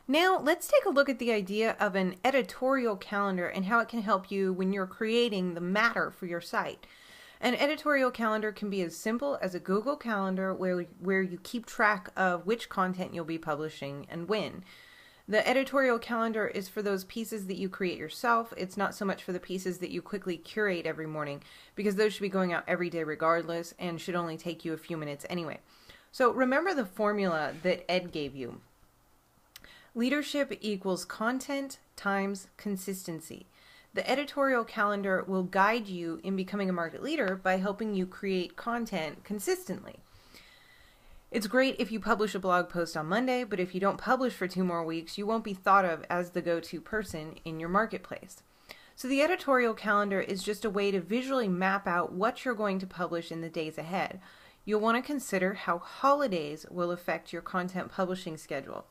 Now, let's take a look at the idea of an editorial calendar and how it can help you when you're creating the matter for your site. An editorial calendar can be as simple as a Google Calendar where you keep track of which content you'll be publishing and when. The editorial calendar is for those pieces that you create yourself. It's not so much for the pieces that you quickly curate every morning, because those should be going out every day regardless and should only take you a few minutes anyway. So remember the formula that Ed gave you. Leadership equals content times consistency. The editorial calendar will guide you in becoming a market leader by helping you create content consistently. It's great if you publish a blog post on Monday, but if you don't publish for 2 more weeks, you won't be thought of as the go-to person in your marketplace. So the editorial calendar is just a way to visually map out what you're going to publish in the days ahead. You'll want to consider how holidays will affect your content publishing schedule.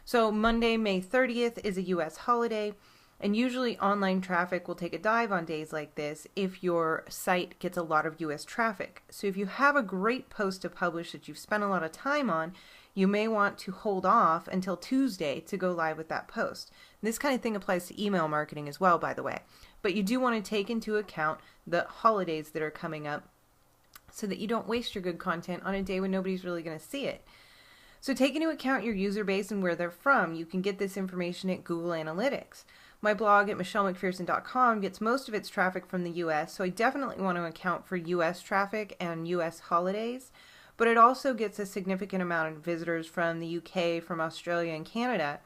So Monday, May 30th is a US holiday, and usually online traffic will take a dive on days like this if your site gets a lot of US traffic. So if you have a great post to publish that you've spent a lot of time on, you may want to hold off until Tuesday to go live with that post. And this kind of thing applies to email marketing as well, by the way. But you do want to take into account the holidays that are coming up so that you don't waste your good content on a day when nobody's really going to see it. So take into account your user base and where they're from. You can get this information at Google Analytics. My blog at michellemcpherson.com gets most of its traffic from the US, so I definitely want to account for US traffic and US holidays, but it also gets a significant amount of visitors from the UK, from Australia and Canada,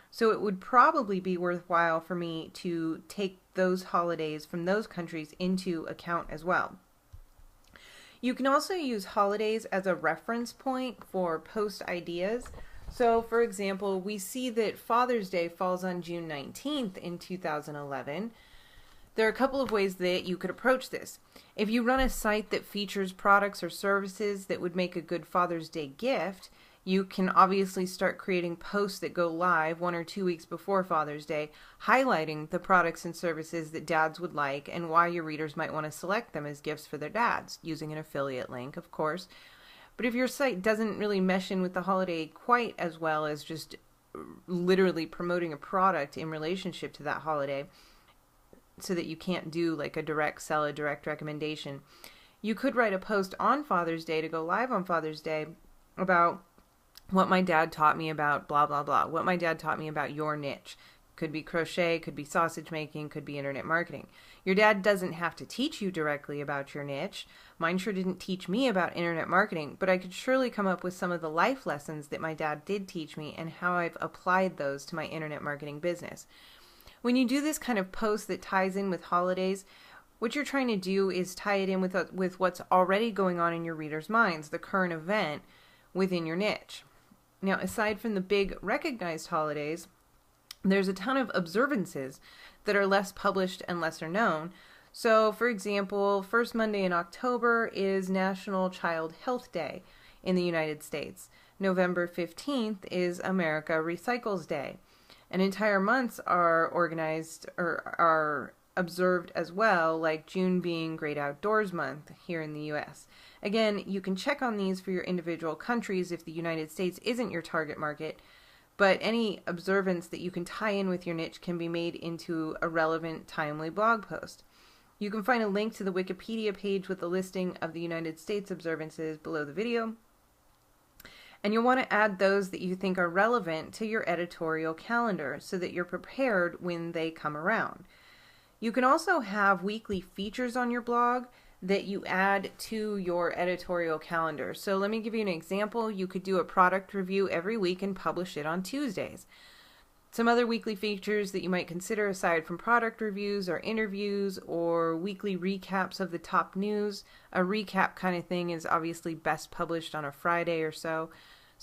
so it would probably be worthwhile for me to take those holidays from those countries into account as well. You can also use holidays as a reference point for post ideas. So, for example, we see that Father's Day falls on June 19th in 2011. There are a couple of ways that you could approach this. If you run a site that features products or services that would make a good Father's Day gift, you can obviously start creating posts that go live 1 or 2 weeks before Father's Day, highlighting the products and services that dads would like and why your readers might want to select them as gifts for their dads, using an affiliate link, of course. But if your site doesn't really mesh in with the holiday quite as well as just literally promoting a product in relationship to that holiday, so that you can't do like a direct sell, a direct recommendation, you could write a post on Father's Day to go live on Father's Day about what my dad taught me about blah, blah, blah. What my dad taught me about your niche. Could be crochet, could be sausage making, could be internet marketing. Your dad doesn't have to teach you directly about your niche. Mine sure didn't teach me about internet marketing, but I could surely come up with some of the life lessons that my dad did teach me and how I've applied those to my internet marketing business. When you do this kind of post that ties in with holidays, what you're trying to do is tie it in with what's already going on in your readers' minds, the current event within your niche. Now, aside from the big recognized holidays, there's a ton of observances that are less published and lesser known. So, for example, first Monday in October is National Child Health Day in the United States. November 15th is America Recycles Day. And entire months are organized or are observed as well, like June being Great Outdoors Month here in the US. Again, you can check on these for your individual countries if the United States isn't your target market, but any observance that you can tie in with your niche can be made into a relevant, timely blog post. You can find a link to the Wikipedia page with a listing of the United States observances below the video, and you'll want to add those that you think are relevant to your editorial calendar so that you're prepared when they come around. You can also have weekly features on your blog that you add to your editorial calendar. So let me give you an example. You could do a product review every week and publish it on Tuesdays. Some other weekly features that you might consider aside from product reviews are interviews or weekly recaps of the top news. A recap kind of thing is obviously best published on a Friday or so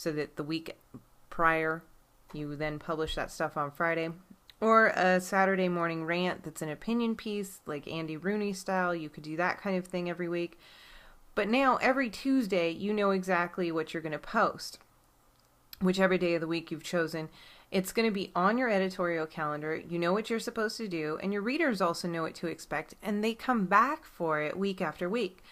that the week prior you then publish that stuff on Friday. Or a Saturday morning rant that's an opinion piece, like Andy Rooney style. You could do that kind of thing every week. But now, every Tuesday, you know exactly what you're going to post. Whichever day of the week you've chosen, it's going to be on your editorial calendar. You know what you're supposed to do, and your readers also know what to expect, and they come back for it week after week.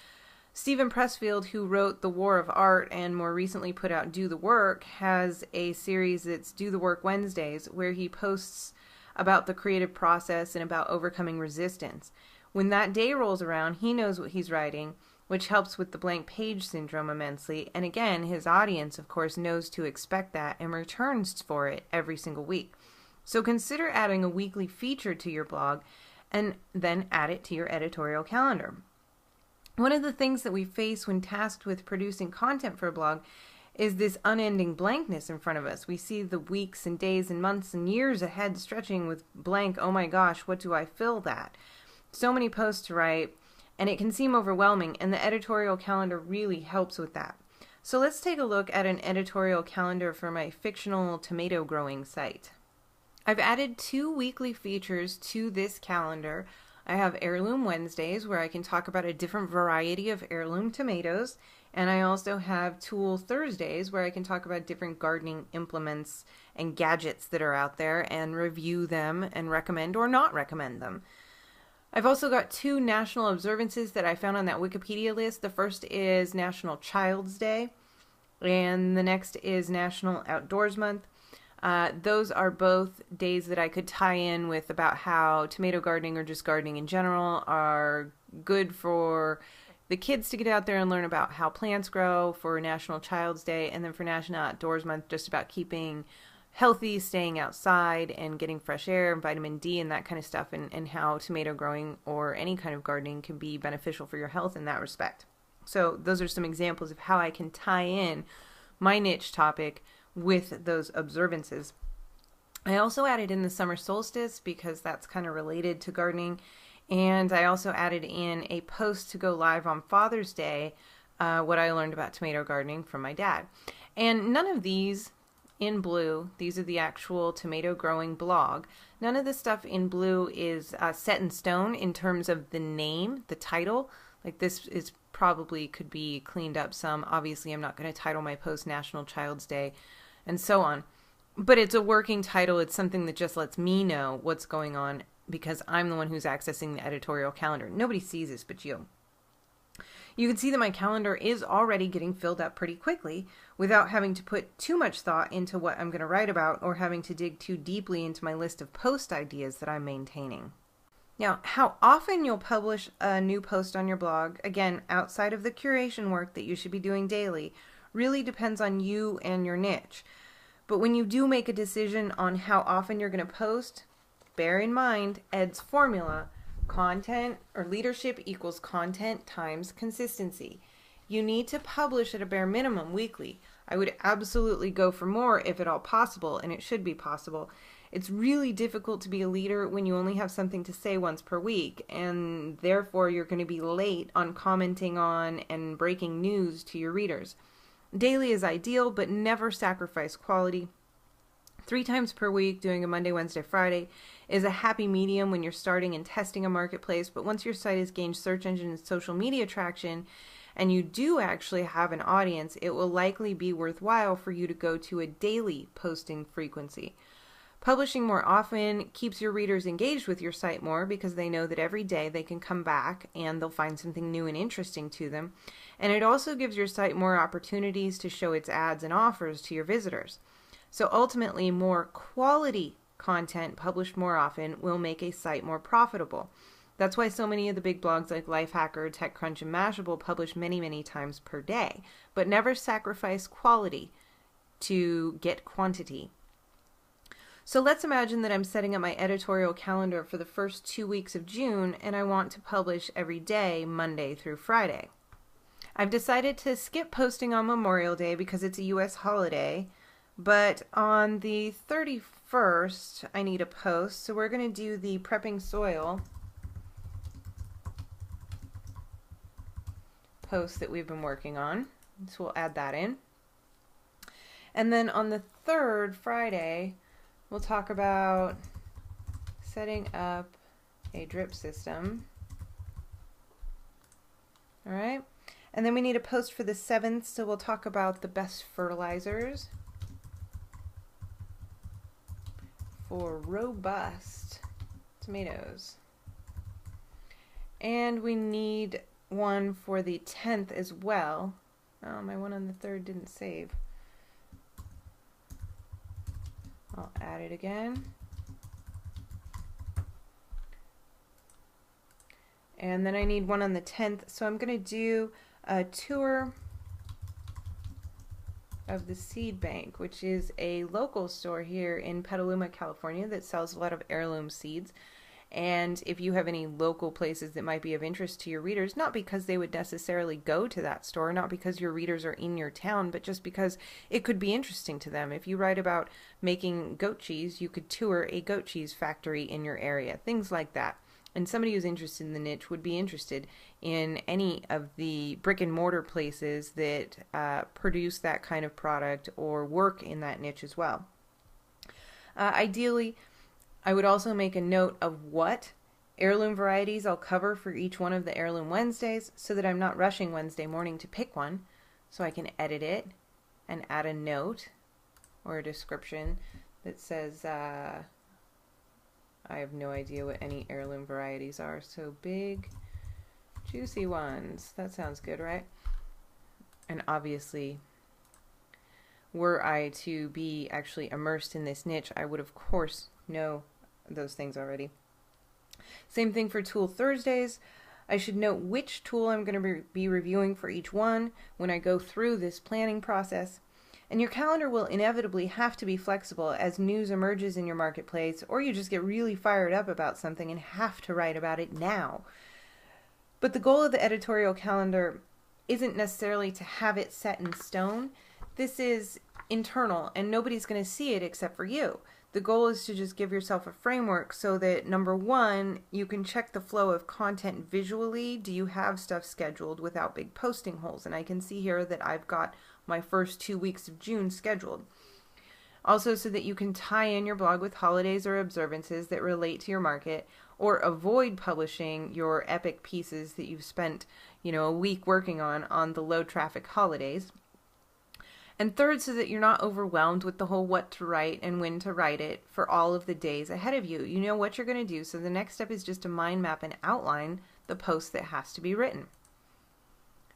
Stephen Pressfield, who wrote The War of Art and more recently put out Do the Work, has a series that's Do the Work Wednesdays, where he posts about the creative process and about overcoming resistance. When that day rolls around, he knows what he's writing, which helps with the blank page syndrome immensely. And again, his audience, of course, knows to expect that and returns for it every single week. So consider adding a weekly feature to your blog and then add it to your editorial calendar. One of the things that we face when tasked with producing content for a blog is this unending blankness in front of us. We see the weeks and days and months and years ahead stretching with blank, oh my gosh, what do I fill that? So many posts to write, and it can seem overwhelming, and the editorial calendar really helps with that. So let's take a look at an editorial calendar for my fictional tomato growing site. I've added 2 weekly features to this calendar. I have Heirloom Wednesdays, where I can talk about a different variety of heirloom tomatoes, and I also have Tool Thursdays, where I can talk about different gardening implements and gadgets that are out there and review them and recommend or not recommend them. I've also got 2 national observances that I found on that Wikipedia list. The first is National Child's Day, and the next is National Outdoors Month. Those are both days that I could tie in with about how tomato gardening or just gardening in general are good for the kids to get out there and learn about how plants grow for National Child's Day, and then for National Outdoors Month, just about keeping healthy, staying outside and getting fresh air and vitamin D and that kind of stuff, and how tomato growing or any kind of gardening can be beneficial for your health in that respect. So those are some examples of how I can tie in my niche topic with those observances. I also added in the summer solstice because that's kind of related to gardening, and I also added in a post to go live on Father's Day, what I learned about tomato gardening from my dad. And none of these in blue, these are the actual tomato growing blog, none of the stuff in blue is set in stone in terms of the name, the title. Like, this is probably could be cleaned up some. Obviously, I'm not going to title my post National Child's Day and so on. But it's a working title. It's something that just lets me know what's going on because I'm the one who's accessing the editorial calendar. Nobody sees this but you. You can see that my calendar is already getting filled up pretty quickly without having to put too much thought into what I'm going to write about or having to dig too deeply into my list of post ideas that I'm maintaining. Now, how often you'll publish a new post on your blog, again, outside of the curation work that you should be doing daily, really depends on you and your niche. But when you do make a decision on how often you're going to post, bear in mind Ed's formula: content or leadership equals content times consistency. You need to publish at a bare minimum weekly. I would absolutely go for more if at all possible, and it should be possible. It's really difficult to be a leader when you only have something to say once per week, and therefore you're going to be late on commenting on and breaking news to your readers. Daily is ideal, but never sacrifice quality. 3 times per week, doing a Monday, Wednesday, Friday, is a happy medium when you're starting and testing a marketplace, but once your site has gained search engine and social media traction, and you do actually have an audience, it will likely be worthwhile for you to go to a daily posting frequency. Publishing more often keeps your readers engaged with your site more because they know that every day they can come back and they'll find something new and interesting to them. And it also gives your site more opportunities to show its ads and offers to your visitors. So ultimately, more quality content published more often will make a site more profitable. That's why so many of the big blogs like Lifehacker, TechCrunch, and Mashable publish many, many times per day, but never sacrifice quality to get quantity. So let's imagine that I'm setting up my editorial calendar for the first 2 weeks of June, and I want to publish every day, Monday through Friday. I've decided to skip posting on Memorial Day because it's a U.S. holiday, but on the 31st, I need a post, so we're going to do the prepping soil post that we've been working on, so we'll add that in. And then on the 3rd, Friday, we'll talk about setting up a drip system. All right. And then we need a post for the 7th, so we'll talk about the best fertilizers for robust tomatoes. And we need one for the 10th as well. Oh, my one on the 3rd didn't save. I'll add it again. And then I need one on the 10th, so I'm going to do a tour of the Seed Bank, which is a local store here in Petaluma, California that sells a lot of heirloom seeds. And if you have any local places that might be of interest to your readers, not because they would necessarily go to that store, not because your readers are in your town, but just because it could be interesting to them. If you write about making goat cheese, you could tour a goat cheese factory in your area, things like that. And somebody who's interested in the niche would be interested in any of the brick and mortar places that produce that kind of product or work in that niche as well. Ideally, I would also make a note of what heirloom varieties I'll cover for each one of the Heirloom Wednesdays so that I'm not rushing Wednesday morning to pick one, so I can edit it and add a note or a description that says, I have no idea what any heirloom varieties are, so big, juicy ones. That sounds good, right? And obviously, were I to be actually immersed in this niche, I would of course know those things already. Same thing for Tool Thursdays. I should note which tool I'm going to be reviewing for each one when I go through this planning process. And your calendar will inevitably have to be flexible as news emerges in your marketplace, or you just get really fired up about something and have to write about it now. But the goal of the editorial calendar isn't necessarily to have it set in stone. This is internal and nobody's going to see it except for you. The goal is to just give yourself a framework so that, number one, you can check the flow of content visually. Do you have stuff scheduled without big posting holes? And I can see here that I've got my first 2 weeks of June scheduled. Also, so that you can tie in your blog with holidays or observances that relate to your market, or avoid publishing your epic pieces that you've spent, a week working on the low traffic holidays. And third, so that you're not overwhelmed with the whole what to write and when to write it for all of the days ahead of you. You know what you're going to do, so the next step is just to mind map and outline the post that has to be written.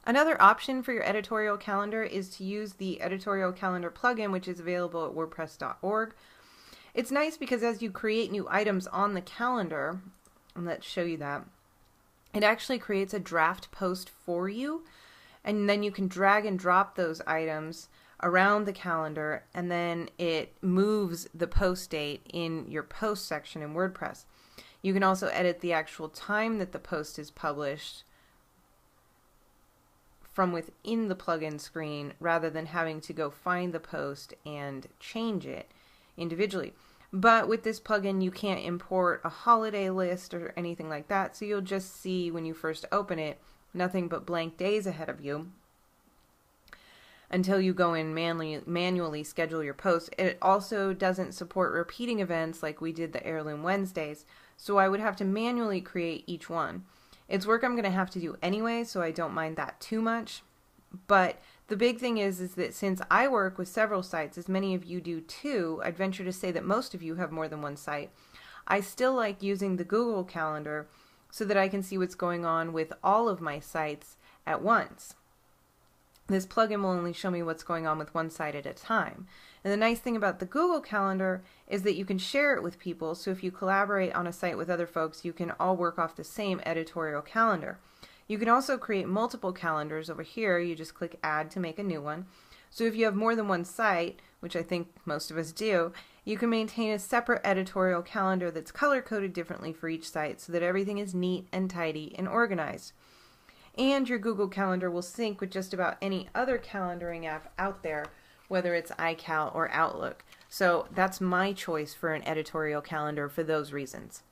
Another option for your editorial calendar is to use the Editorial Calendar plugin, which is available at wordpress.org. It's nice because as you create new items on the calendar, and let's show you that, it actually creates a draft post for you, and then you can drag and drop those items around the calendar, and then it moves the post date in your post section in WordPress. You can also edit the actual time that the post is published from within the plugin screen rather than having to go find the post and change it individually. But with this plugin, you can't import a holiday list or anything like that, so you'll just see when you first open it nothing but blank days ahead of you until you go in manually schedule your post. It also doesn't support repeating events like we did the Heirloom Wednesdays, so I would have to manually create each one. It's work I'm going to have to do anyway, so I don't mind that too much. But the big thing is that since I work with several sites, as many of you do too, I'd venture to say that most of you have more than one site, I still like using the Google Calendar so that I can see what's going on with all of my sites at once. This plugin will only show me what's going on with one site at a time. And the nice thing about the Google Calendar is that you can share it with people, so if you collaborate on a site with other folks, you can all work off the same editorial calendar. You can also create multiple calendars over here. You just click Add to make a new one. So if you have more than one site, which I think most of us do, you can maintain a separate editorial calendar that's color-coded differently for each site so that everything is neat and tidy and organized. And your Google Calendar will sync with just about any other calendaring app out there, whether it's iCal or Outlook. So that's my choice for an editorial calendar for those reasons.